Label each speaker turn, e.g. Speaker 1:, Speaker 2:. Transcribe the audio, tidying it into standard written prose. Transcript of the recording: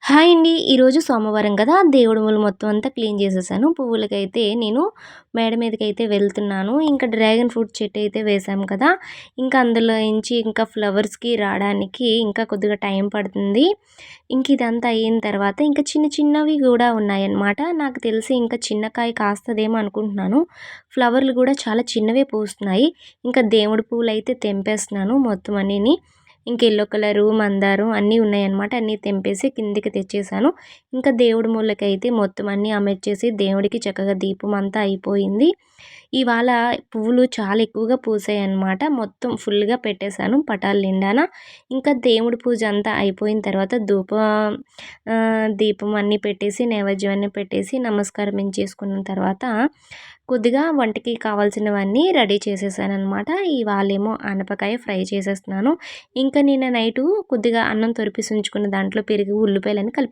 Speaker 1: Hi అండి. ఈరోజు సోమవారం కదా! దేవుడి మూల మొత్తం అంతా క్లీన్ చేసేసాను. పువ్వులకైతే నేను మేడ మీదకైతే వెళ్తున్నాను. ఇంకా డ్రాగన్ ఫ్రూట్ చెట్టు అయితే వేసాం కదా! ఇంకా అందులో నుంచి ఇంకా ఫ్లవర్స్‌కి రాడానికి ఇంకా కొద్దిగా టైం పడుతుంది. ఇంక ఇదంతా అయిన తర్వాత ఇంకా చిన్న చిన్నవి గూడా ఉన్నాయన్నమాట. నాకు తెలిసి ఇంకా చిన్న కాయ కాస్తదేమో అనుకుంటున్నాను. ఫ్లవర్‌లు గూడా చాలా చిన్నవే పూస్తున్నాయి. ఇంకా దేవుడి పువ్వులైతే తెంపేస్తున్నాను మొత్తం అన్నీని. ఇంక యెల్లో కలరు, మందారం అన్నీ ఉన్నాయన్నమాట. అన్నీ తెంపేసి కిందకి తెచ్చేసాను. ఇంకా దేవుడి మూలకైతే మొత్తం అన్నీ అమర్చేసి దేవుడికి చక్కగా దీపం అంతా అయిపోయింది. ఇవాళ పువ్వులు చాలా ఎక్కువగా పూసాయన్నమాట. మొత్తం ఫుల్‌గా పెట్టేసాను పటాల నిండాన. ఇంకా దేవుడి పూజ అంతా అయిపోయిన తర్వాత దీపం అన్నీ పెట్టేసి, నైవేద్యం అన్నీ పెట్టేసి, నమస్కారం తర్వాత కొద్దిగా వంటకి కావాల్సినవన్నీ రెడీ చేసేసాననమాట. ఇవాళేమో ఆనపకాయ ఫ్రై చేసేస్తున్నాను. ఇంకా నిన్న నైటు కొద్దిగా అన్నం తొరిపేసి ఉంచుకున్న దాంట్లో పెరుగు, ఉల్లిపాయలన్నీ కలిపి